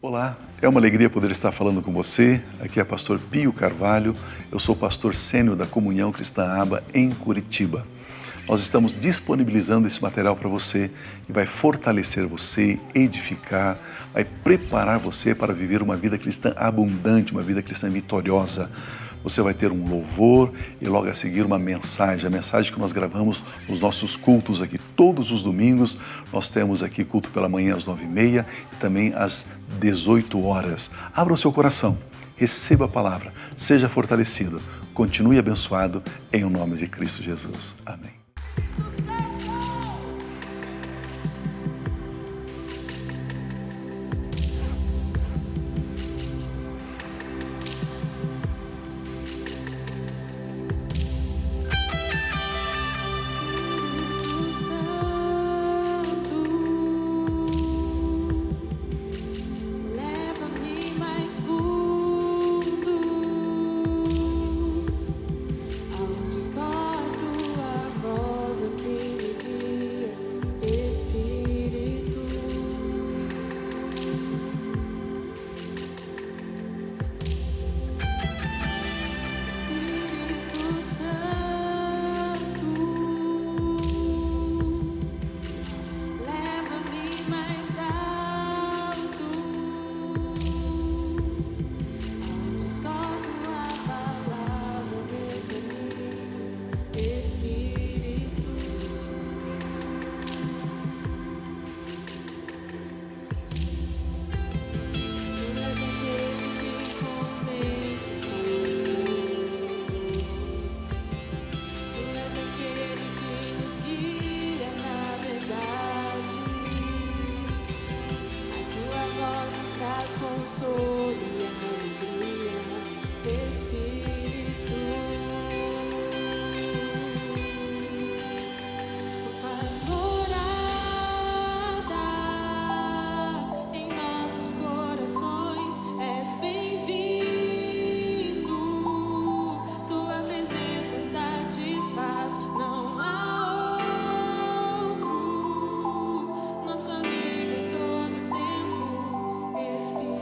Olá, é uma alegria poder estar falando com você. Aqui é pastor Pio Carvalho, eu sou pastor sênior da Comunhão Cristã Aba em Curitiba. Nós estamos disponibilizando esse material para você e vai fortalecer você, edificar, vai preparar você para viver uma vida cristã abundante, uma vida cristã vitoriosa. Você vai ter um louvor e logo a seguir uma mensagem, a mensagem que nós gravamos nos nossos cultos aqui. Todos os domingos nós temos aqui culto pela manhã às 9h30 e também às 18 horas. Abra o seu coração, receba a palavra, seja fortalecido, continue abençoado em o nome de Cristo Jesus. Amém. Consolo e alegria, Espírito, faz morada em nossos corações. És bem-vindo, tua presença satisfaz. Não há outro, nosso amigo em todo tempo, Espírito.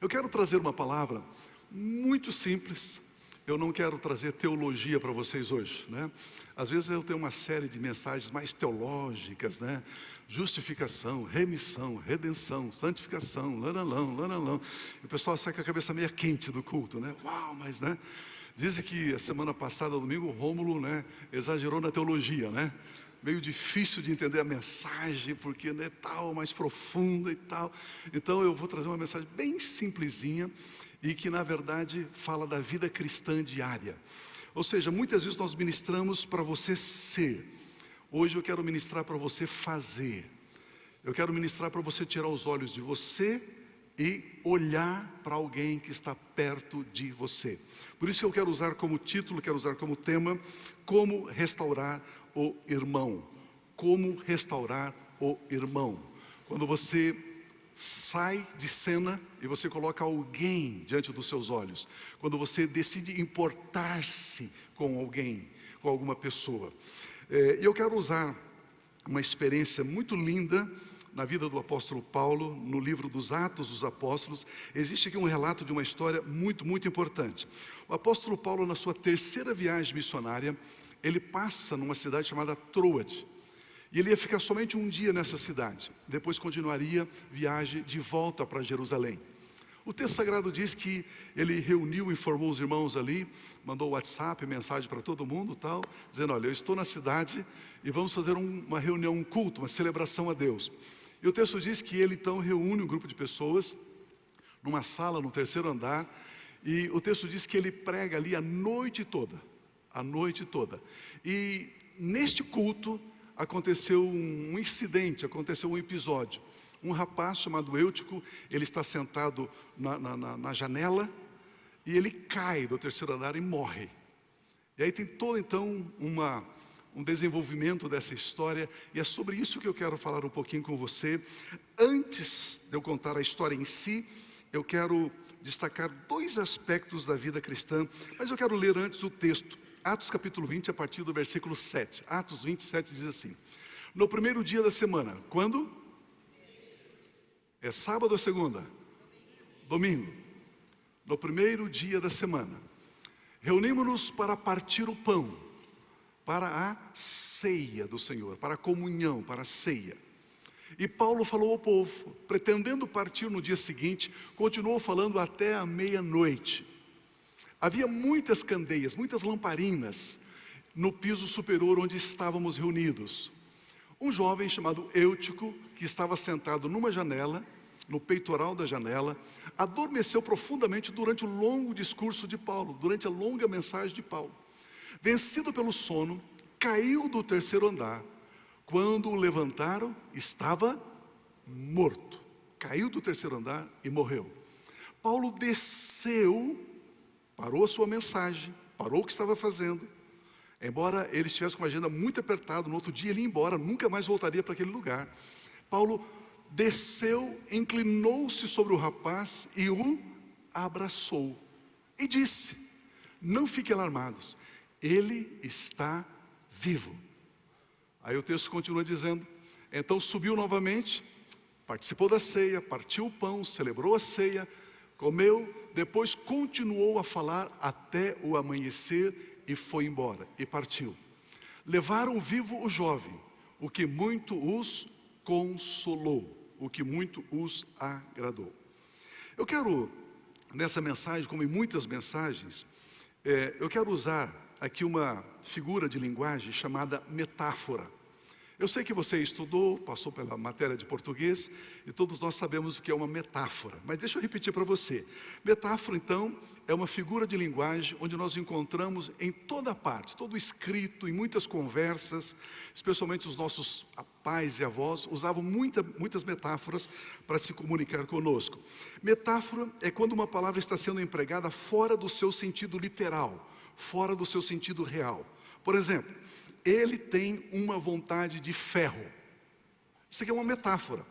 Eu quero trazer uma palavra muito simples. Eu não quero trazer teologia para vocês hoje, né? Às vezes eu tenho uma série de mensagens mais teológicas, né? Justificação, remissão, redenção, santificação, lanalão, lanalão. E o pessoal sai com a cabeça meio quente do culto, né? Uau, mas, né? Dizem que a semana passada, domingo, o Rômulo, né, exagerou na teologia, né? Meio difícil de entender a mensagem, porque é tal, mais profunda e tal. Então eu vou trazer uma mensagem bem simplesinha e que na verdade fala da vida cristã diária. Ou seja, muitas vezes nós ministramos para você ser. Hoje eu quero ministrar para você fazer. Eu quero ministrar para você tirar os olhos de você e olhar para alguém que está perto de você. Por isso eu quero usar como título, quero usar como tema, como restaurar o irmão. Como restaurar o irmão. Quando você sai de cena e você coloca alguém diante dos seus olhos. Quando você decide importar-se com alguém, com alguma pessoa. E eu quero usar uma experiência muito linda na vida do apóstolo Paulo, no livro dos Atos dos Apóstolos. Existe aqui um relato de uma história muito, muito importante. O apóstolo Paulo, na sua terceira viagem missionária, ele passa numa cidade chamada Troade. E ele ia ficar somente um dia nessa cidade. Depois continuaria viagem de volta para Jerusalém. O texto sagrado diz que ele reuniu, informou os irmãos ali, mandou WhatsApp, mensagem para todo mundo, tal, dizendo: olha, eu estou na cidade e vamos fazer uma reunião, um culto, uma celebração a Deus. E o texto diz que ele então reúne um grupo de pessoas numa sala no terceiro andar, e o texto diz que ele prega ali a noite toda. E neste culto aconteceu um incidente, aconteceu um episódio. Um rapaz chamado Eutico, ele está sentado na janela e ele cai do terceiro andar e morre. E aí tem todo então um desenvolvimento dessa história, e é sobre isso que eu quero falar um pouquinho com você. Antes de eu contar a história em si, eu quero destacar dois aspectos da vida cristã, mas eu quero ler antes o texto. Atos capítulo 20, a partir do versículo 7. Atos 27 diz assim: no primeiro dia da semana, quando? É sábado ou segunda? Domingo. No primeiro dia da semana, reunimos-nos para partir o pão, para a ceia do Senhor, para a comunhão, para a ceia. E Paulo falou ao povo, pretendendo partir no dia seguinte, continuou falando até a meia-noite. Havia muitas candeias, muitas lamparinas no piso superior onde estávamos reunidos. Um jovem chamado Eutico, que estava sentado numa janela, no peitoral da janela, adormeceu profundamente durante o longo discurso de Paulo, durante a longa mensagem de Paulo. Vencido pelo sono, caiu do terceiro andar. Quando o levantaram, estava morto. Caiu do terceiro andar e morreu. Paulo desceu, parou a sua mensagem, parou o que estava fazendo. Embora ele estivesse com uma agenda muito apertada, no outro dia ele ia embora, nunca mais voltaria para aquele lugar. Paulo desceu, inclinou-se sobre o rapaz e o abraçou. E disse: não fiquem alarmados, ele está vivo. Aí o texto continua dizendo: então subiu novamente, participou da ceia, partiu o pão, celebrou a ceia, comeu, depois continuou a falar até o amanhecer e foi embora, e partiu. Levaram vivo o jovem, o que muito os consolou, o que muito os agradou. Eu quero, nessa mensagem, como em muitas mensagens, eu quero usar aqui uma figura de linguagem chamada metáfora. Eu sei que você estudou, passou pela matéria de português, e todos nós sabemos o que é uma metáfora. Mas deixa eu repetir para você. Metáfora, então, é uma figura de linguagem onde nós encontramos em toda parte, todo escrito, em muitas conversas, especialmente os nossos pais e avós, usavam muitas metáforas para se comunicar conosco. Metáfora é quando uma palavra está sendo empregada fora do seu sentido literal, fora do seu sentido real. Por exemplo, ele tem uma vontade de ferro. Isso aqui é uma metáfora.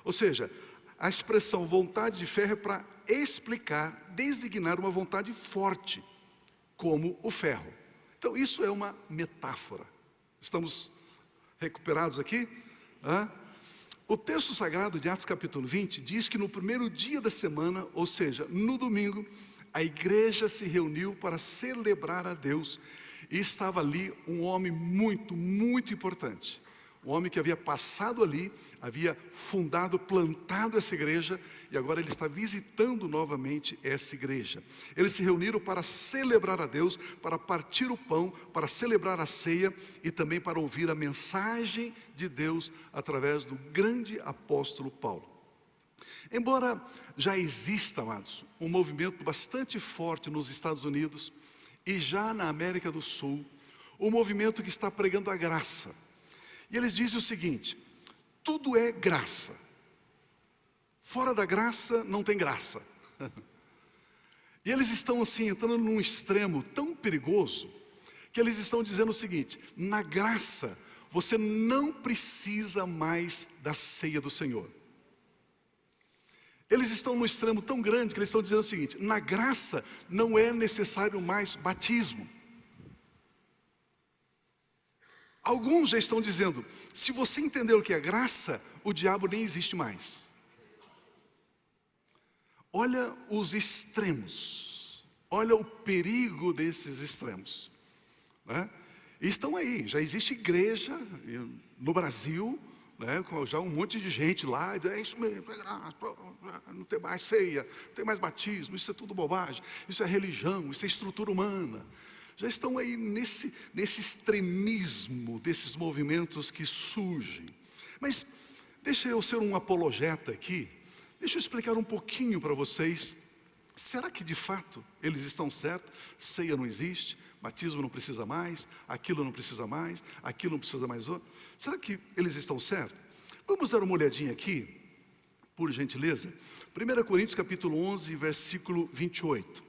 Ou seja, a expressão vontade de ferro é para explicar, designar uma vontade forte, como o ferro. Então isso é uma metáfora. Estamos recuperados aqui? O texto sagrado de Atos capítulo 20 diz que no primeiro dia da semana, ou seja, no domingo, a igreja se reuniu para celebrar a Deus. E estava ali um homem muito, muito importante. Um homem que havia passado ali, havia fundado, plantado essa igreja, e agora ele está visitando novamente essa igreja. Eles se reuniram para celebrar a Deus, para partir o pão, para celebrar a ceia e também para ouvir a mensagem de Deus através do grande apóstolo Paulo. Embora já exista, amados, um movimento bastante forte nos Estados Unidos e já na América do Sul, um movimento que está pregando a graça. E eles dizem o seguinte: tudo é graça. Fora da graça não tem graça. E eles estão assim, entrando num extremo tão perigoso, que eles estão dizendo o seguinte: na graça, você não precisa mais da ceia do Senhor. Eles estão num extremo tão grande que eles estão dizendo o seguinte: na graça não é necessário mais batismo. Alguns já estão dizendo: se você entender o que é graça, o diabo nem existe mais. Olha os extremos, olha o perigo desses extremos, né? E estão aí, já existe igreja no Brasil, né, com já um monte de gente lá, é isso mesmo, é graça, não tem mais ceia, não tem mais batismo, isso é tudo bobagem, isso é religião, isso é estrutura humana. Já estão aí nesse extremismo desses movimentos que surgem. Mas deixa eu ser um apologeta aqui, deixa eu explicar um pouquinho para vocês. Será que de fato eles estão certos? Ceia não existe, batismo não precisa mais, aquilo não precisa mais, aquilo não precisa mais outro. Será que eles estão certos? Vamos dar uma olhadinha aqui, por gentileza. 1 Coríntios capítulo 11, versículo 28.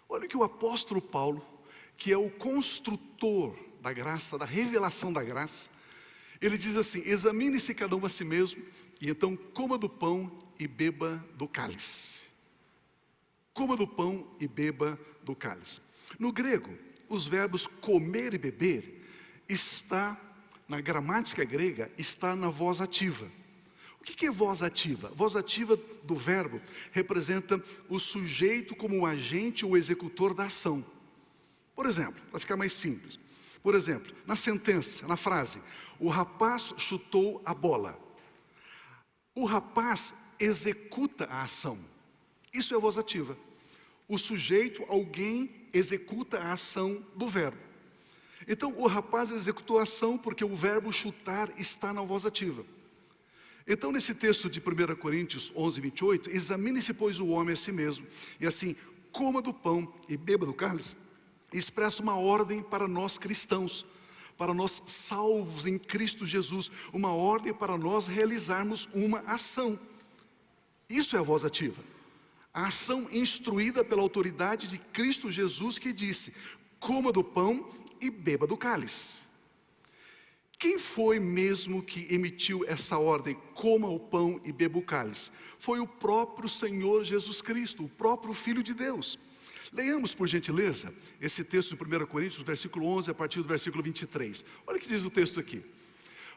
Olha que o apóstolo Paulo, que é o construtor da graça, da revelação da graça, ele diz assim: examine-se cada um a si mesmo, e então coma do pão e beba do cálice. Coma do pão e beba do cálice. No grego, os verbos comer e beber está, na gramática grega, está na voz ativa. O que é voz ativa? Voz ativa do verbo representa o sujeito como o agente ou executor da ação. Por exemplo, para ficar mais simples, por exemplo, na sentença, na frase: o rapaz chutou a bola. O rapaz executa a ação. Isso é voz ativa. O sujeito, alguém, executa a ação do verbo. Então, o rapaz executou a ação porque o verbo chutar está na voz ativa. Então, nesse texto de 1 Coríntios 11, 28, examine-se, pois, o homem a si mesmo, e assim, coma do pão e beba do cálice, expressa uma ordem para nós cristãos, para nós salvos em Cristo Jesus, uma ordem para nós realizarmos uma ação. Isso é a voz ativa. A ação instruída pela autoridade de Cristo Jesus, que disse: coma do pão e beba do cálice. Quem foi mesmo que emitiu essa ordem, coma o pão e beba o cálice? Foi o próprio Senhor Jesus Cristo, o próprio Filho de Deus. Leiamos, por gentileza, esse texto de 1 Coríntios, versículo 11, a partir do versículo 23. Olha o que diz o texto aqui: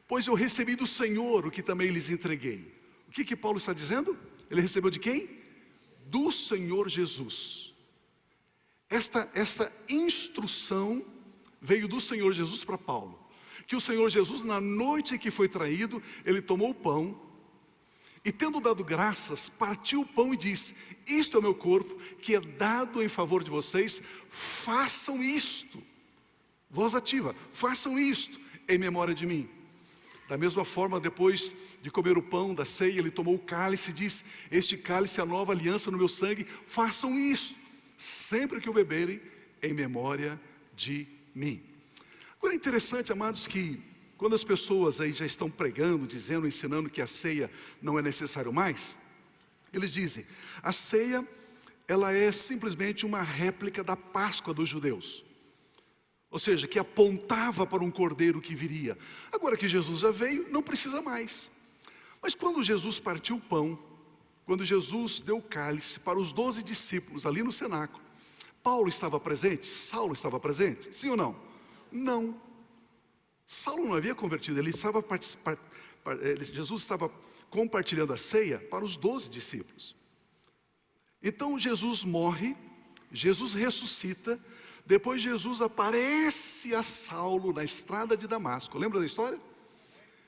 pois eu recebi do Senhor o que também lhes entreguei. O que Paulo está dizendo? Ele recebeu de quem? Do Senhor Jesus. Esta instrução veio do Senhor Jesus para Paulo. Que o Senhor Jesus, na noite em que foi traído, ele tomou o pão, e tendo dado graças, partiu o pão e disse: isto é o meu corpo, que é dado em favor de vocês, façam isto. Voz ativa: façam isto em memória de mim. Da mesma forma, depois de comer o pão da ceia, ele tomou o cálice e disse: este cálice é a nova aliança no meu sangue, façam isso, sempre que o beberem, em memória de mim. Agora é interessante, amados, que quando as pessoas aí já estão pregando, dizendo, ensinando que a ceia não é necessário mais, eles dizem: a ceia, ela é simplesmente uma réplica da Páscoa dos judeus. Ou seja, que apontava para um cordeiro que viria. Agora que Jesus já veio, não precisa mais. Mas quando Jesus partiu o pão, quando Jesus deu o cálice para os 12 discípulos ali no cenáculo, Paulo estava presente? Saulo estava presente? Sim ou não? Não. Saulo não havia convertido, ele estava Jesus estava compartilhando a ceia para os 12 discípulos. Então Jesus morre, Jesus ressuscita, depois Jesus aparece a Saulo na estrada de Damasco. Lembra da história?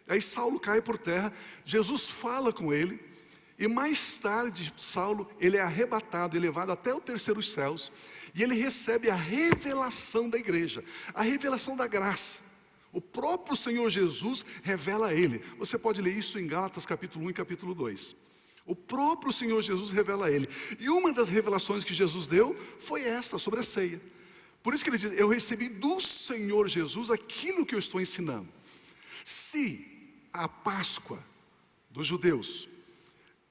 Aí Saulo cai por terra, Jesus fala com ele, e mais tarde Saulo, ele é arrebatado e levado até o terceiro céus, e ele recebe a revelação da igreja, a revelação da graça. O próprio Senhor Jesus revela a ele. Você pode ler isso em Gálatas capítulo 1 e capítulo 2. O próprio Senhor Jesus revela a ele. E uma das revelações que Jesus deu foi esta, sobre a ceia. Por isso que ele diz, eu recebi do Senhor Jesus aquilo que eu estou ensinando. Se a Páscoa dos judeus,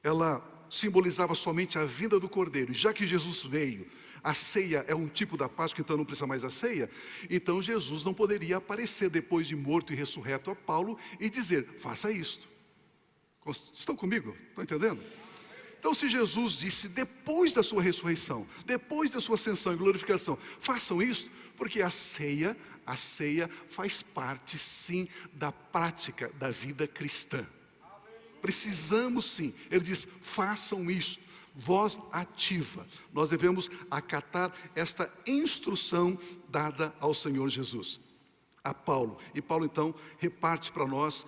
ela simbolizava somente a vinda do Cordeiro, e já que Jesus veio, a ceia é um tipo da Páscoa, então não precisa mais da ceia, então Jesus não poderia aparecer depois de morto e ressurreto a Paulo e dizer, faça isto. Estão comigo? Estão entendendo? Então se Jesus disse depois da sua ressurreição, depois da sua ascensão e glorificação, façam isto, porque a ceia faz parte sim da prática da vida cristã. Precisamos sim, ele diz, façam isto, voz ativa. Nós devemos acatar esta instrução dada ao Senhor Jesus, a Paulo. E Paulo então reparte para nós,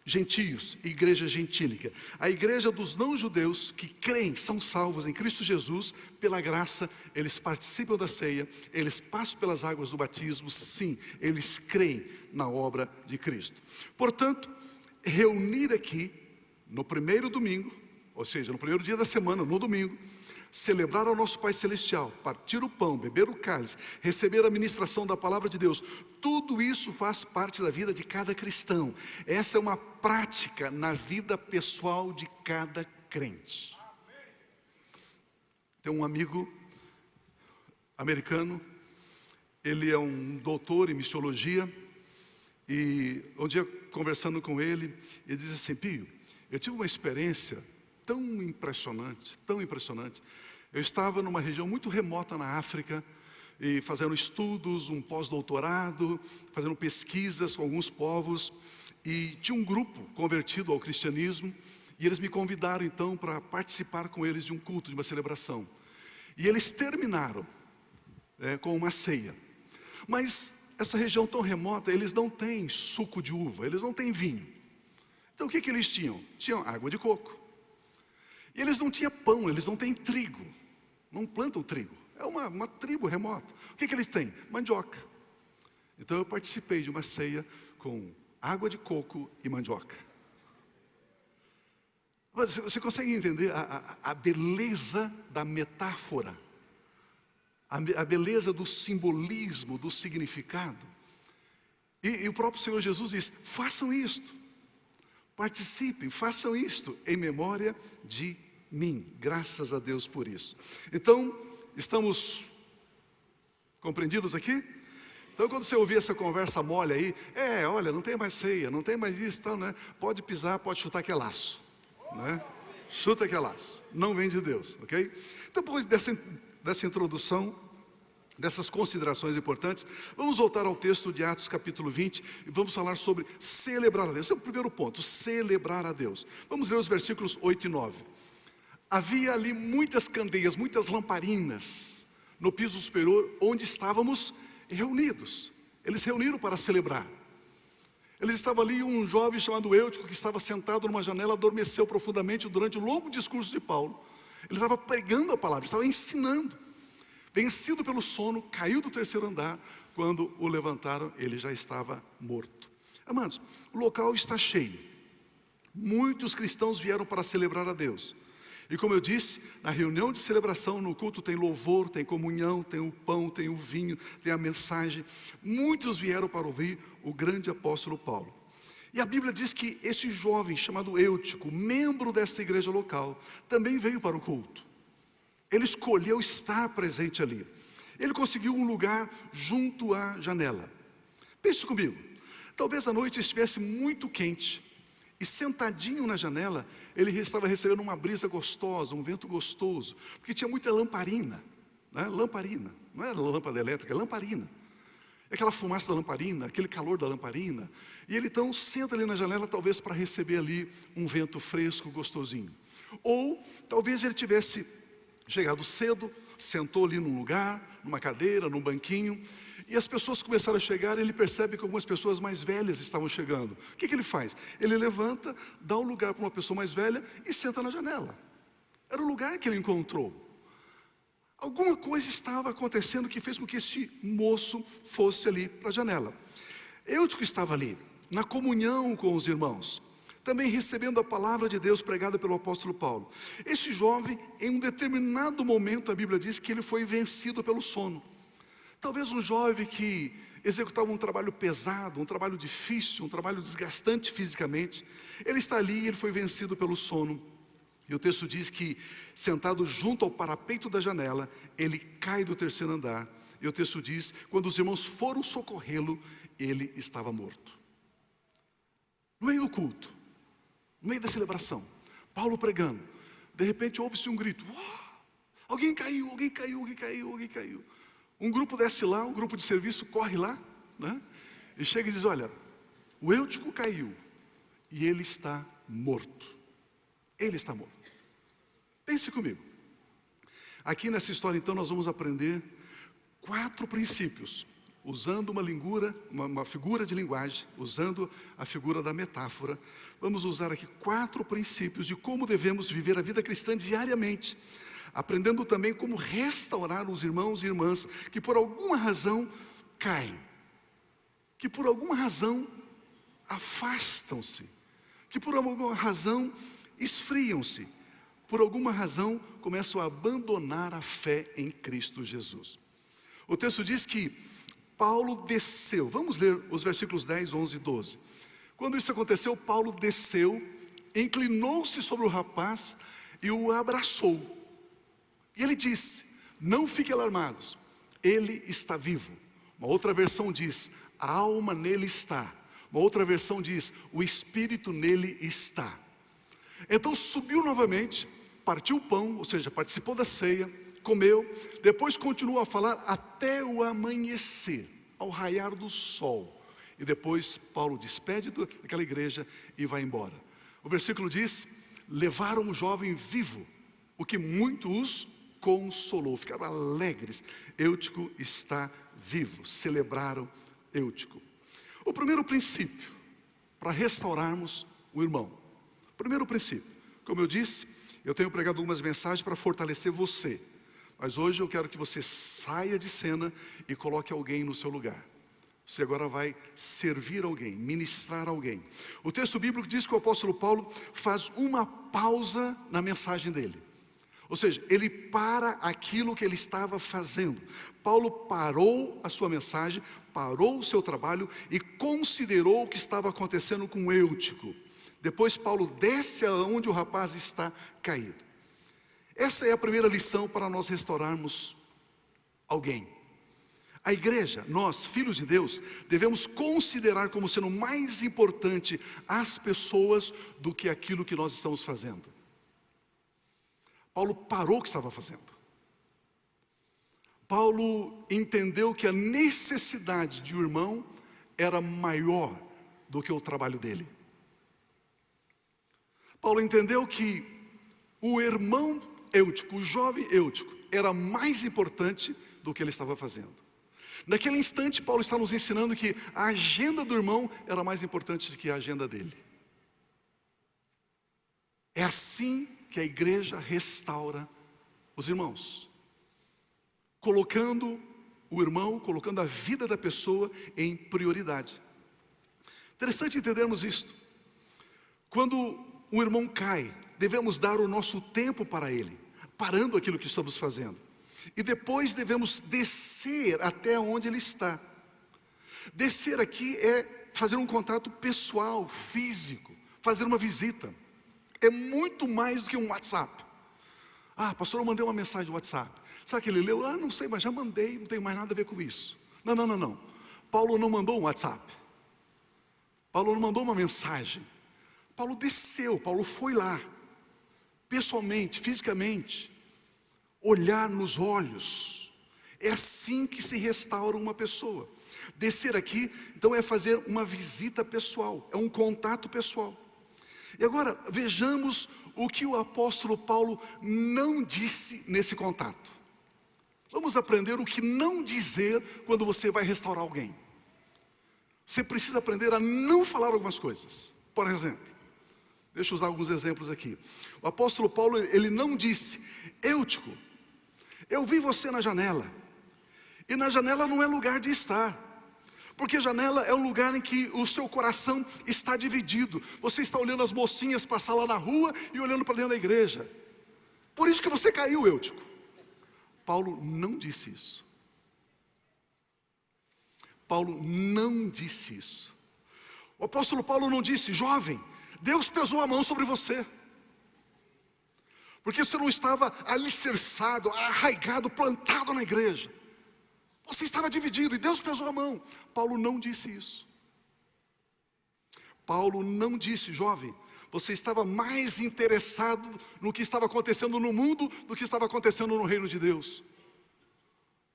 gentios, igreja gentílica. A igreja dos não-judeus que creem, são salvos em Cristo Jesus, pela graça, eles participam da ceia, eles passam pelas águas do batismo, sim, eles creem na obra de Cristo. Portanto, reunir aqui, no primeiro domingo, ou seja, no primeiro dia da semana, no domingo, celebrar ao nosso Pai Celestial, partir o pão, beber o cálice, receber a ministração da palavra de Deus, tudo isso faz parte da vida de cada cristão. Essa é uma prática na vida pessoal de cada crente. Tem um amigo americano, ele é um doutor em missiologia, e um dia conversando com ele, ele diz assim, Pio, eu tive uma experiência tão impressionante. Eu estava numa região muito remota na África, e fazendo estudos, um pós-doutorado, fazendo pesquisas com alguns povos, e tinha um grupo convertido ao cristianismo, e eles me convidaram então para participar com eles de um culto, de uma celebração. E eles terminaram com uma ceia. Mas essa região tão remota, eles não têm suco de uva, eles não têm vinho. Então o que eles tinham? Tinham água de coco. E eles não tinham pão, eles não têm trigo. Não plantam trigo. É uma tribo remota. O que eles têm? Mandioca. Então eu participei de uma ceia com água de coco e mandioca. Você consegue entender a beleza da metáfora? A beleza do simbolismo, do significado? E o próprio Senhor Jesus diz, façam isto. Participem, façam isto em memória de mim. Graças a Deus por isso. Então, estamos compreendidos aqui? Então, quando você ouvir essa conversa mole aí, olha, não tem mais ceia, não tem mais isso, tal, né? Pode pisar, pode chutar que é laço, né? Chuta que é laço, não vem de Deus, ok? Depois dessa introdução, dessas considerações importantes, vamos voltar ao texto de Atos capítulo 20 e vamos falar sobre celebrar a Deus. Esse é o primeiro ponto, celebrar a Deus. Vamos ler os versículos 8 e 9. Havia ali muitas candeias, muitas lamparinas no piso superior onde estávamos reunidos. Eles reuniram para celebrar. Eles estavam ali, um jovem chamado Eutico, que estava sentado numa janela, adormeceu profundamente durante o longo discurso de Paulo. Ele estava pregando a palavra, estava ensinando. Vencido pelo sono, caiu do terceiro andar. Quando o levantaram, ele já estava morto. Amados, o local está cheio. Muitos cristãos vieram para celebrar a Deus. E como eu disse, na reunião de celebração, no culto tem louvor, tem comunhão, tem o pão, tem o vinho, tem a mensagem. Muitos vieram para ouvir o grande apóstolo Paulo. E a Bíblia diz que esse jovem chamado Eutico, membro dessa igreja local, também veio para o culto. Ele escolheu estar presente ali. Ele conseguiu um lugar junto à janela. Pense comigo, talvez a noite estivesse muito quente, e sentadinho na janela, ele estava recebendo uma brisa gostosa, um vento gostoso, porque tinha muita lamparina, né? Lamparina, não era lâmpada elétrica, é lamparina. aquela fumaça da lamparina, aquele calor da lamparina, e ele então senta ali na janela, talvez para receber ali um vento fresco, gostosinho. Ou talvez ele tivesse chegado cedo, sentou ali num lugar, numa cadeira, num banquinho, e as pessoas começaram a chegar, e ele percebe que algumas pessoas mais velhas estavam chegando. O que ele faz? Ele levanta, dá um lugar para uma pessoa mais velha e senta na janela. Era o lugar que ele encontrou. Alguma coisa estava acontecendo que fez com que esse moço fosse ali para a janela. Eutico estava ali, na comunhão com os irmãos, também recebendo a palavra de Deus pregada pelo apóstolo Paulo. Esse jovem, em um determinado momento, a Bíblia diz que ele foi vencido pelo sono. Talvez um jovem que executava um trabalho pesado, um trabalho difícil, um trabalho desgastante fisicamente. Ele está ali e ele foi vencido pelo sono. E o texto diz que, sentado junto ao parapeito da janela, ele cai do terceiro andar. E o texto diz, quando os irmãos foram socorrê-lo, ele estava morto. No meio do culto, no meio da celebração, Paulo pregando, de repente ouve-se um grito: "Uau! Alguém caiu, alguém caiu, alguém caiu, alguém caiu." Um grupo desce lá, um grupo de serviço corre lá, né? E chega e diz: "Olha, o Eutico caiu e ele está morto." Ele está morto. Pense comigo. Aqui nessa história então nós vamos aprender 4 princípios, usando uma figura de linguagem, usando a figura da metáfora. Vamos usar aqui 4 princípios de como devemos viver a vida cristã diariamente, aprendendo também como restaurar os irmãos e irmãs que por alguma razão caem, que por alguma razão afastam-se, que por alguma razão esfriam-se, por alguma razão começam a abandonar a fé em Cristo Jesus. O texto diz que Paulo desceu. Vamos ler os versículos 10, 11 e 12. Quando isso aconteceu, Paulo desceu, inclinou-se sobre o rapaz e o abraçou. E ele disse: "Não fiquem alarmados, ele está vivo." Uma outra versão diz: "A alma nele está." Uma outra versão diz: "O espírito nele está." Então subiu novamente, partiu o pão, ou seja, participou da ceia, comeu, depois continuou a falar até o amanhecer, ao raiar do sol. E depois Paulo despede daquela igreja e vai embora. O versículo diz: "Levaram o jovem vivo, o que muito os consolou." Ficaram alegres. Eutico está vivo. Celebraram Eutico. O primeiro princípio para restaurarmos o irmão. Primeiro princípio, como eu disse, eu tenho pregado algumas mensagens para fortalecer você, mas hoje eu quero que você saia de cena e coloque alguém no seu lugar. Você agora vai servir alguém, ministrar alguém. O texto bíblico diz que o apóstolo Paulo faz uma pausa na mensagem dele. Ou seja, ele para aquilo que ele estava fazendo. Paulo parou a sua mensagem, parou o seu trabalho e considerou o que estava acontecendo com Eutico. Depois Paulo desce aonde o rapaz está caído. Essa é a primeira lição para nós restaurarmos alguém. A igreja, nós, filhos de Deus, devemos considerar como sendo mais importante as pessoas do que aquilo que nós estamos fazendo. Paulo parou o que estava fazendo. Paulo entendeu que a necessidade de um irmão era maior do que o trabalho dele. Paulo entendeu que o irmão Eutico, o jovem Eutico, era mais importante do que ele estava fazendo. Naquele instante, Paulo está nos ensinando que a agenda do irmão era mais importante do que a agenda dele. É assim que a igreja restaura os irmãos, colocando o irmão, colocando a vida da pessoa em prioridade. Interessante entendermos isto. Quando um irmão cai, devemos dar o nosso tempo para ele, parando aquilo que estamos fazendo. E depois devemos descer até onde ele está. Descer aqui é fazer um contato pessoal, físico, fazer uma visita. É muito mais do que um WhatsApp. "Ah, pastor, eu mandei uma mensagem no WhatsApp. Será que ele leu?" "Ah, não sei, mas já mandei, não tem mais nada a ver com isso." Não. Paulo não mandou um WhatsApp. Paulo não mandou uma mensagem. Paulo desceu, Paulo foi lá, pessoalmente, fisicamente, olhar nos olhos É assim que se restaura uma pessoa. Descer aqui, então, é fazer uma visita pessoal, é um contato pessoal. E agora, vejamos o que o apóstolo Paulo não disse nesse contato. Vamos aprender o que não dizer quando você vai restaurar alguém. Você precisa aprender a não falar algumas coisas. Por exemplo, deixa eu usar alguns exemplos aqui. O apóstolo Paulo, ele não disse: Eutico, eu vi você na janela. E na janela não é lugar de estar. Porque janela é um lugar em que o seu coração está dividido. Você está olhando as mocinhas passar lá na rua e olhando para dentro da igreja. Por isso que você caiu, Eutico. Paulo não disse isso. Paulo não disse isso. O apóstolo Paulo não disse: jovem, Deus pesou a mão sobre você. Porque você não estava alicerçado, arraigado, plantado na igreja. Você estava dividido e Deus pesou a mão. Paulo não disse isso. Paulo não disse: jovem, você estava mais interessado no que estava acontecendo no mundo do que estava acontecendo no reino de Deus.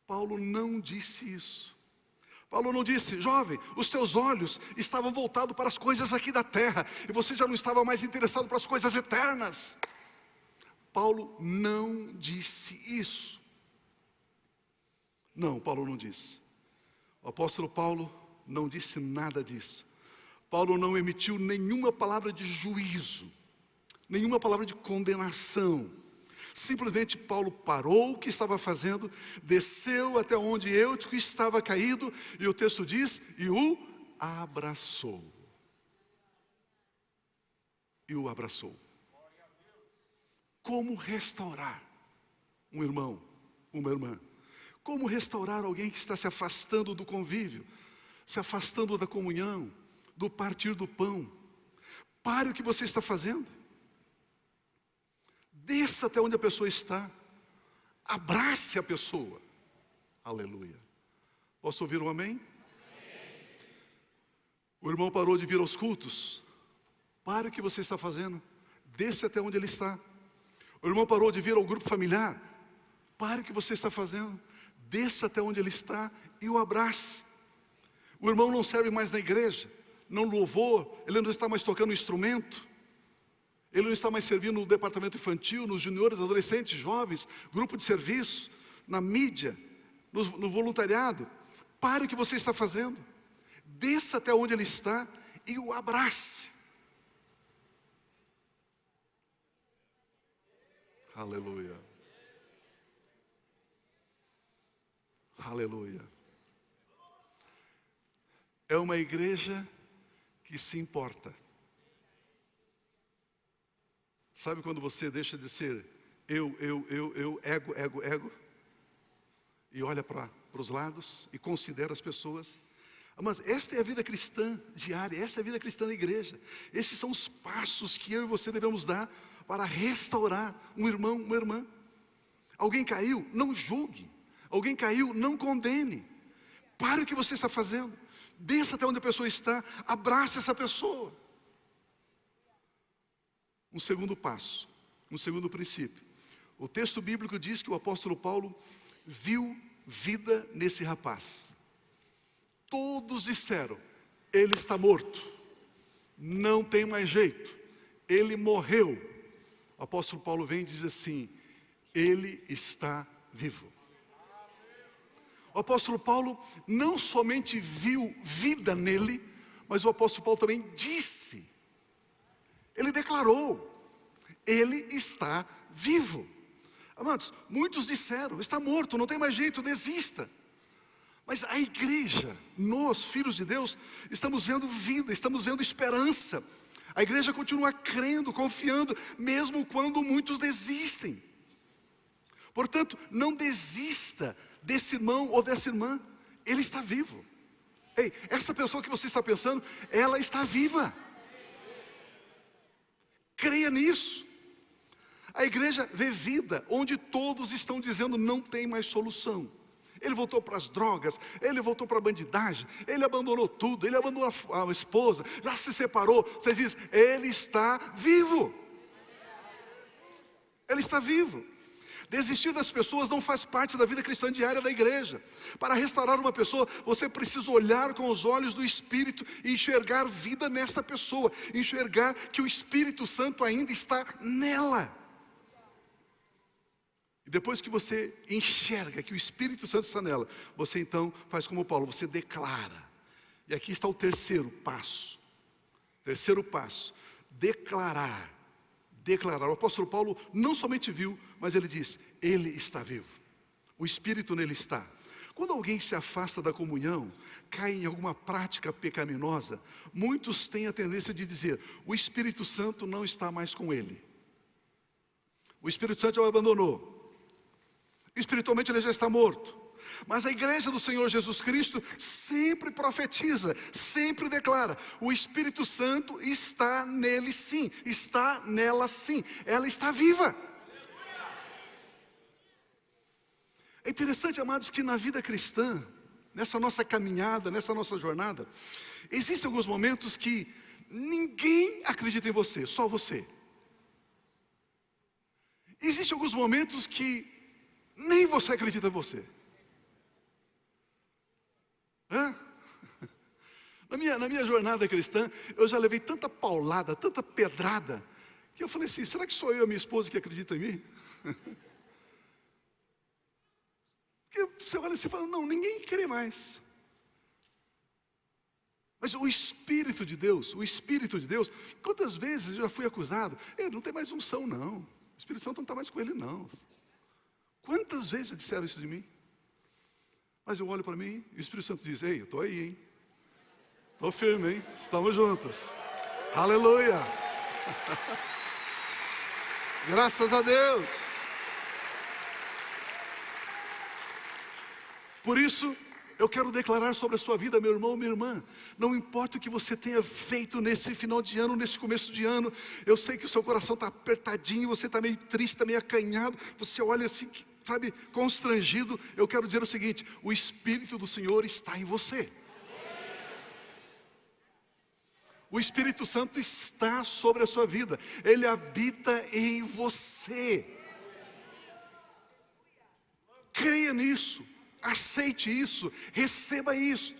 Paulo não disse isso. Paulo não disse: jovem, os teus olhos estavam voltados para as coisas aqui da terra e você já não estava mais interessado para as coisas eternas. Paulo não disse isso. Não, Paulo não disse. O apóstolo Paulo não disse nada disso. Paulo não emitiu nenhuma palavra de juízo, nenhuma palavra de condenação. Simplesmente Paulo parou o que estava fazendo, desceu até onde Eutico estava caído, e o texto diz: e o abraçou. E o abraçou. Como restaurar um irmão, uma irmã? Como restaurar alguém que está se afastando do convívio, se afastando da comunhão, do partir do pão? Pare o que você está fazendo. Desça até onde a pessoa está. Abrace a pessoa. Aleluia. Posso ouvir um amém? O irmão parou de vir aos cultos. Pare o que você está fazendo. Desça até onde ele está. O irmão parou de vir ao grupo familiar. Pare o que você está fazendo. Desça até onde ele está e o abrace. O irmão não serve mais na igreja, não louvou, ele não está mais tocando instrumento, ele não está mais servindo no departamento infantil, nos juniores, adolescentes, jovens, grupo de serviço, na mídia, no voluntariado. Pare o que você está fazendo, desça até onde ele está e o abrace. Aleluia. Aleluia. É uma igreja que se importa. Sabe quando você deixa de ser eu, ego, e olha para os lados e considera as pessoas? Mas esta é a vida cristã diária, esta é a vida cristã da igreja. Esses são os passos que eu e você devemos dar para restaurar um irmão, uma irmã. Alguém caiu, não julgue. Alguém caiu, não condene. Pare o que você está fazendo. Desça até onde a pessoa está. Abrace essa pessoa. Um segundo passo, um segundo princípio. O texto bíblico diz que o apóstolo Paulo viu vida nesse rapaz. Todos disseram: ele está morto. Não tem mais jeito. Ele morreu. O apóstolo Paulo vem e diz assim: ele está vivo. O apóstolo Paulo não somente viu vida nele, mas o apóstolo Paulo também disse, ele declarou: ele está vivo. Amados, muitos disseram: está morto, não tem mais jeito, desista. Mas a igreja, nós, filhos de Deus, estamos vendo vida, estamos vendo esperança. A igreja continua crendo, confiando, mesmo quando muitos desistem. Portanto, não desista desse irmão ou dessa irmã. Ele está vivo. Ei, essa pessoa que você está pensando, ela está viva. Creia nisso. A igreja vê vida onde todos estão dizendo: não tem mais solução. Ele voltou para as drogas, ele voltou para a bandidagem, ele abandonou tudo, ele abandonou a esposa, já se separou. Você diz: ele está vivo. Ele está vivo. Desistir das pessoas não faz parte da vida cristã diária da igreja. Para restaurar uma pessoa, você precisa olhar com os olhos do Espírito e enxergar vida nessa pessoa, enxergar que o Espírito Santo ainda está nela. E depois que você enxerga que o Espírito Santo está nela, você então faz como Paulo, você declara. E aqui está o terceiro passo. Terceiro passo, declarar. Declarar. O apóstolo Paulo não somente viu, mas ele diz, ele está vivo. O Espírito nele está. Quando alguém se afasta da comunhão, cai em alguma prática pecaminosa, muitos têm a tendência de dizer, o Espírito Santo não está mais com ele. O Espírito Santo já o abandonou. Espiritualmente ele já está morto. Mas a igreja do Senhor Jesus Cristo sempre profetiza, sempre declara, o Espírito Santo está nele sim, está nela sim, ela está viva. É interessante, amados, que na vida cristã, nessa nossa caminhada, nessa nossa jornada, existem alguns momentos que ninguém acredita em você, só você. Existem alguns momentos que nem você acredita em você. Na minha jornada cristã, eu já levei tanta paulada, tanta pedrada, que eu falei assim, será que sou eu e a minha esposa que acredita em mim? Porque você olha assim e fala, não, ninguém crê mais. Mas o Espírito de Deus, quantas vezes eu já fui acusado, ele não tem mais unção não, o Espírito Santo não está mais com ele não. Quantas vezes já disseram isso de mim? Mas eu olho para mim e o Espírito Santo diz, ei, eu estou aí, hein? Estou firme, hein? Estamos juntos. Aleluia! Graças a Deus! Por isso, eu quero declarar sobre a sua vida, meu irmão, minha irmã. Não importa o que você tenha feito nesse final de ano, nesse começo de ano. Eu sei que o seu coração está apertadinho, você está meio triste, está meio acanhado. Você olha assim, sabe, constrangido. Eu quero dizer o seguinte, o Espírito do Senhor está em você. O Espírito Santo está sobre a sua vida. Ele habita em você. Creia nisso. Aceite isso. Receba isso.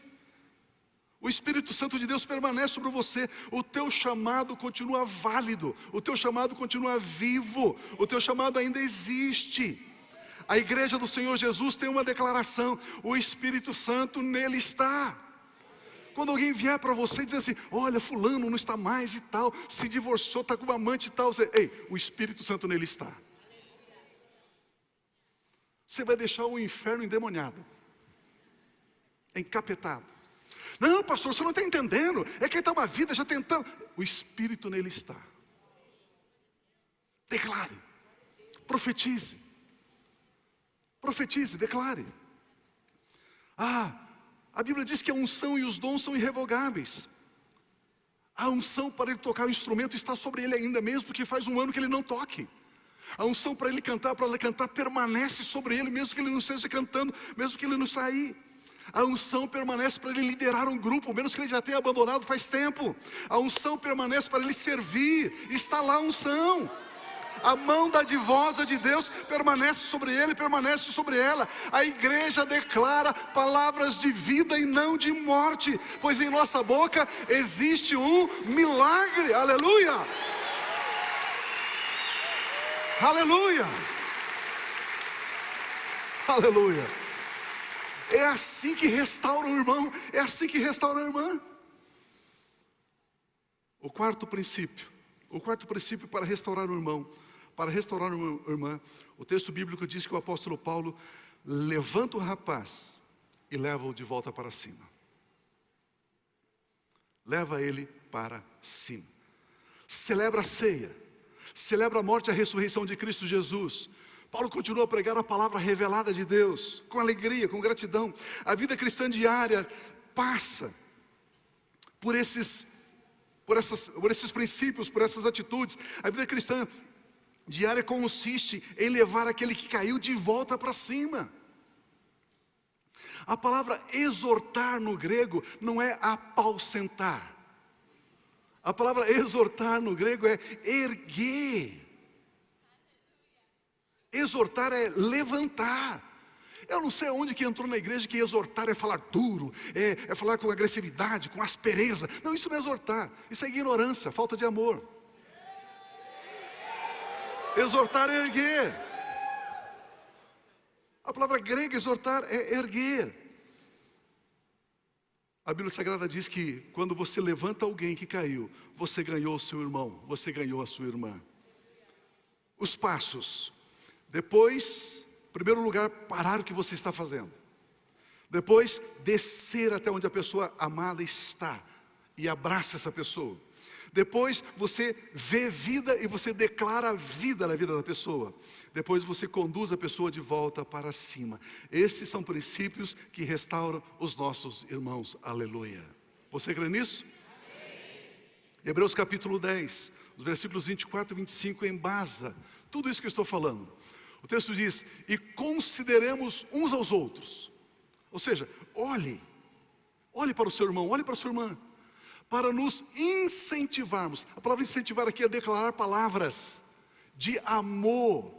O Espírito Santo de Deus permanece sobre você. O teu chamado continua válido. O teu chamado continua vivo. O teu chamado ainda existe. A igreja do Senhor Jesus tem uma declaração. O Espírito Santo nele está. Quando alguém vier para você e dizer assim, olha, fulano não está mais e tal, se divorciou, está com uma amante e tal, você, ei, o Espírito Santo nele está. Você vai deixar o inferno endemoniado, encapetado. Não, pastor, você não está entendendo, é que ele está uma vida já tentando. O Espírito nele está. Declare, profetize, declare. A Bíblia diz que a unção e os dons são irrevogáveis. A unção para ele tocar o instrumento está sobre ele ainda, mesmo porque faz um ano que ele não toque. A unção para ele cantar, permanece sobre ele, mesmo que ele não esteja cantando, mesmo que ele não está aí. A unção permanece para ele liderar um grupo, menos que ele já tenha abandonado faz tempo. A unção permanece para ele servir, está lá a unção. A mão dadivosa de Deus permanece sobre ele, permanece sobre ela. A igreja declara palavras de vida e não de morte, pois em nossa boca existe um milagre. Aleluia! Aleluia! Aleluia! É assim que restaura o irmão, é assim que restaura a irmã. O quarto princípio para restaurar o irmão, para restaurar uma irmã, o texto bíblico diz que o apóstolo Paulo levanta o rapaz e leva-o de volta para cima. Leva ele para cima. Celebra a ceia, celebra a morte e a ressurreição de Cristo Jesus. Paulo continua a pregar a palavra revelada de Deus, com alegria, com gratidão. A vida cristã diária passa por esses princípios, por essas atitudes. A vida cristã diária consiste em levar aquele que caiu de volta para cima. A palavra exortar no grego não é apausentar. A palavra exortar no grego é erguer. Exortar é levantar. Eu não sei onde que entrou na igreja que exortar é falar duro, é falar com agressividade, com aspereza. Não, isso não é exortar, isso é ignorância, falta de amor. Exortar é erguer. A palavra grega exortar é erguer. A Bíblia Sagrada diz que quando você levanta alguém que caiu, você ganhou o seu irmão, você ganhou a sua irmã. Os passos. Depois, em primeiro lugar, parar o que você está fazendo. Depois, descer até onde a pessoa amada está e abraça essa pessoa. Depois, você vê vida e você declara a vida na vida da pessoa. Depois, você conduz a pessoa de volta para cima. Esses são princípios que restauram os nossos irmãos. Aleluia. Você crê nisso? Hebreus capítulo 10, os versículos 24 e 25 embasa tudo isso que eu estou falando. O texto diz: e consideremos uns aos outros. Ou seja, olhe para o seu irmão, olhe para a sua irmã, para nos incentivarmos. A palavra incentivar aqui é declarar palavras de amor.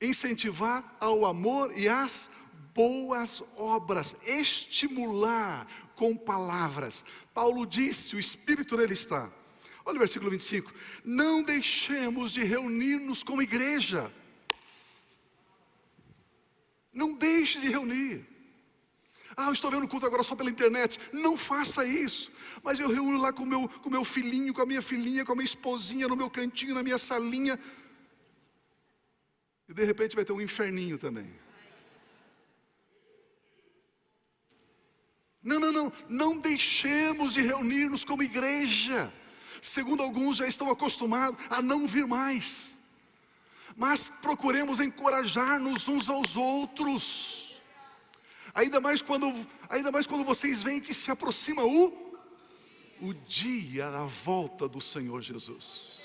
Incentivar ao amor e às boas obras. Estimular com palavras. Paulo disse, o Espírito nele está. Olha o versículo 25. Não deixemos de reunir-nos como igreja. Não deixe de reunir. Eu estou vendo o culto agora só pela internet. Não faça isso. Mas eu reúno lá com o meu filhinho, com a minha filhinha, com a minha esposinha, no meu cantinho, na minha salinha. E de repente vai ter um inferninho também. Não deixemos de reunir-nos como igreja. Segundo alguns já estão acostumados a não vir mais. Mas procuremos encorajar-nos uns aos outros. Ainda mais quando vocês veem que se aproxima o dia da volta do Senhor Jesus.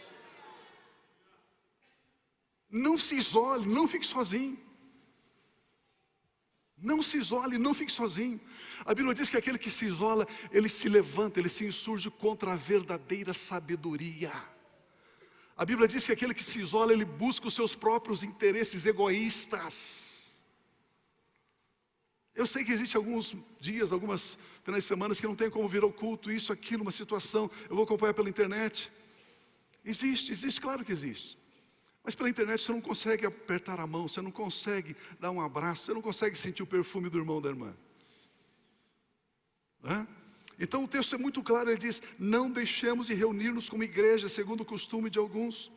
Não se isole, não fique sozinho. Não se isole, não fique sozinho. A Bíblia diz que aquele que se isola, ele se levanta, ele se insurge contra a verdadeira sabedoria. A Bíblia diz que aquele que se isola, ele busca os seus próprios interesses egoístas. Eu sei que existe alguns dias, algumas finais de semana que não tem como vir ao culto, isso, aquilo, uma situação, eu vou acompanhar pela internet. Existe, claro que existe. Mas pela internet você não consegue apertar a mão, você não consegue dar um abraço, você não consegue sentir o perfume do irmão, da irmã. Então o texto é muito claro, ele diz: não deixemos de reunir-nos como igreja, segundo o costume de alguns.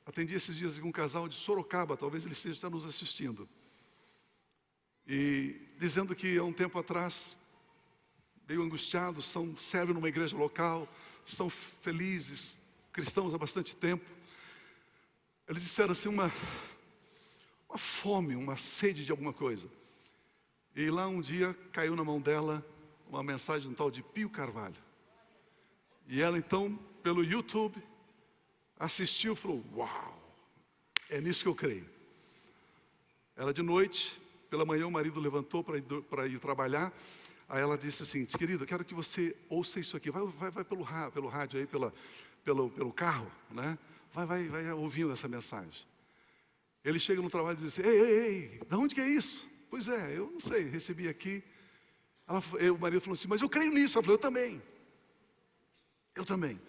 Atendi esses dias um casal de Sorocaba, talvez ele esteja nos assistindo. E dizendo que há um tempo atrás, meio angustiados, servem numa igreja local, são felizes, cristãos há bastante tempo. Eles disseram assim, uma fome, uma sede de alguma coisa. E lá um dia caiu na mão dela uma mensagem de um tal de Pio Carvalho. E ela então, pelo YouTube, assistiu e falou: uau, é nisso que eu creio. Ela de noite, pela manhã o marido levantou para ir trabalhar. Aí ela disse assim: querido, eu quero que você ouça isso aqui. Vai pelo rádio aí, pelo carro, né? Vai ouvindo essa mensagem. Ele chega no trabalho e diz assim: ei, de onde que é isso? Pois é, eu não sei, recebi aqui. O marido falou assim: mas eu creio nisso. Ela falou: eu também.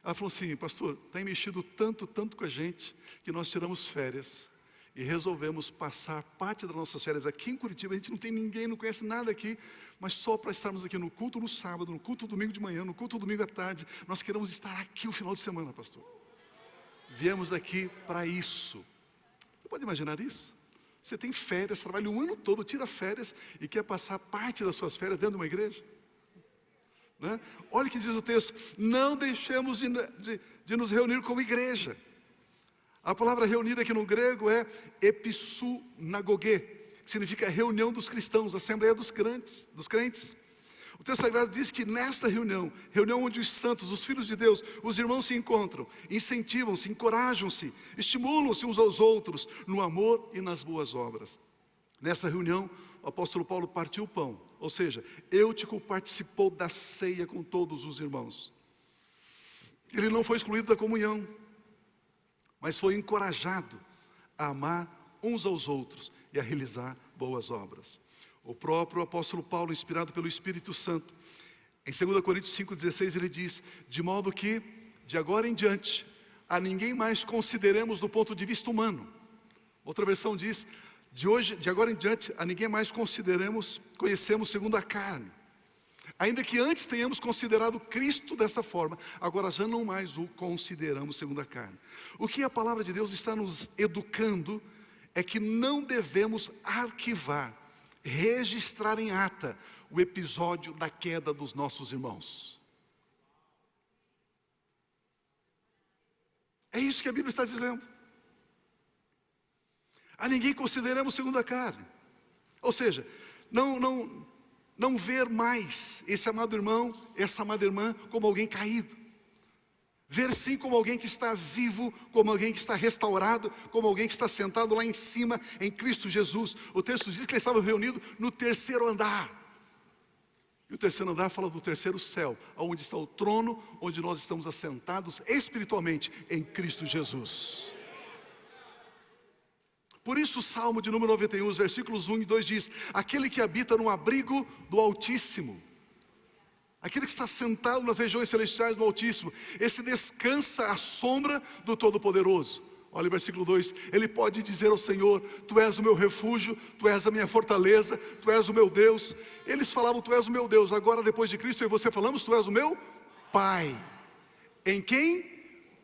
Ela falou assim: pastor, tem mexido tanto com a gente, que nós tiramos férias e resolvemos passar parte das nossas férias aqui em Curitiba. A gente não tem ninguém, não conhece nada aqui, mas só para estarmos aqui no culto no sábado, no culto domingo de manhã, no culto domingo à tarde. Nós queremos estar aqui o final de semana, pastor. Viemos aqui para isso. Você pode imaginar isso? Você tem férias, trabalha um ano todo, tira férias e quer passar parte das suas férias dentro de uma igreja? Né? Olha o que diz o texto: não deixemos de nos reunir como igreja. A palavra reunida aqui no grego é epissunagoge, que significa reunião dos cristãos, assembleia dos crentes. O texto sagrado diz que nesta reunião onde os santos, os filhos de Deus, os irmãos se encontram, incentivam-se, encorajam-se, estimulam-se uns aos outros no amor e nas boas obras. Nessa reunião, o apóstolo Paulo partiu o pão, ou seja, Eutico participou da ceia com todos os irmãos. Ele não foi excluído da comunhão. mas foi encorajado a amar uns aos outros e a realizar boas obras. O próprio apóstolo Paulo, inspirado pelo Espírito Santo, em 2 Coríntios 5,16, ele diz: de modo que, de agora em diante, a ninguém mais consideremos do ponto de vista humano. Outra versão diz: de agora em diante, a ninguém mais conhecemos segundo a carne. Ainda que antes tenhamos considerado Cristo dessa forma, agora já não mais o consideramos segundo a carne. O que a palavra de Deus está nos educando é que não devemos arquivar, registrar em ata o episódio da queda dos nossos irmãos. É isso que a Bíblia está dizendo. A ninguém consideramos segundo a carne. Ou seja, não ver mais esse amado irmão, essa amada irmã como alguém caído. Ver sim como alguém que está vivo, como alguém que está restaurado, como alguém que está sentado lá em cima em Cristo Jesus. O texto diz que eles estavam reunidos no terceiro andar. E o terceiro andar fala do terceiro céu, onde está o trono, onde nós estamos assentados espiritualmente em Cristo Jesus. Por isso o Salmo de número 91, os versículos 1 e 2 diz: aquele que habita no abrigo do Altíssimo, aquele que está sentado nas regiões celestiais do Altíssimo, esse descansa à sombra do Todo-Poderoso. Olha o versículo 2, ele pode dizer ao Senhor: tu és o meu refúgio, tu és a minha fortaleza, tu és o meu Deus. Eles falavam: tu és o meu Deus. Agora, depois de Cristo, eu e você falamos: tu és o meu Pai, em quem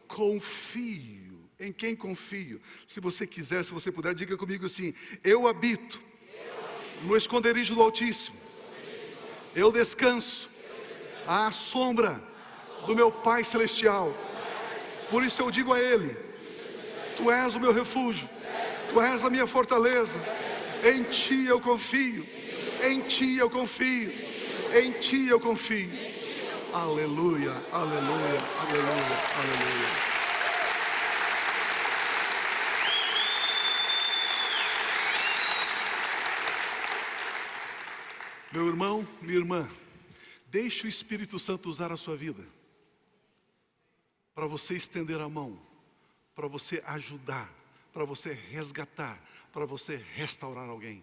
confio. Em quem confio. Se você quiser, se você puder, diga comigo assim: eu habito no esconderijo do Altíssimo, eu descanso à sombra do meu Pai Celestial. Por isso eu digo a Ele: tu és o meu refúgio, tu és a minha fortaleza, em Ti eu confio, em Ti eu confio, em Ti eu confio. Aleluia, aleluia, aleluia, aleluia. Meu irmão, minha irmã, deixe o Espírito Santo usar a sua vida, para você estender a mão, para você ajudar, para você resgatar, para você restaurar alguém.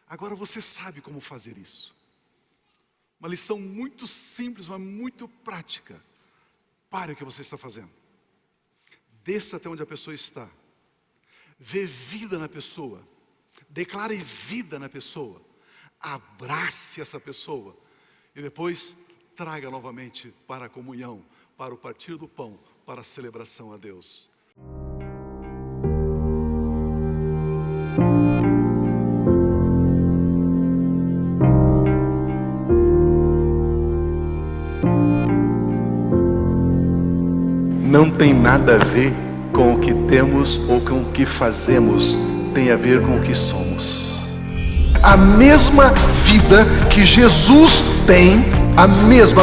Agora você sabe como fazer isso. Uma lição muito simples, mas muito prática. Pare o que você está fazendo. Desça até onde a pessoa está. Vê vida na pessoa. Declare vida na pessoa. Abrace essa pessoa. E depois traga novamente para a comunhão, para o partir do pão, para a celebração a Deus. Não tem nada a ver com o que temos ou com o que fazemos, tem a ver com o que somos. A mesma vida que Jesus tem, a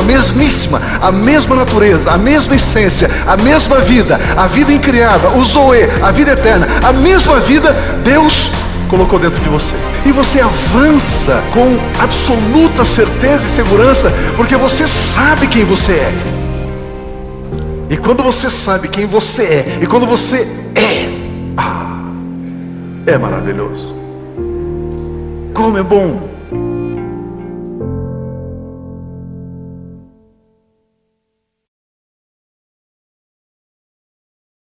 mesmíssima, a mesma natureza, a mesma essência, a mesma vida, a vida incriada, o Zoe, a vida eterna, a mesma vida Deus colocou dentro de você. E você avança com absoluta certeza e segurança, porque você sabe quem você é. E quando você sabe quem você é, e quando você é maravilhoso. Como é bom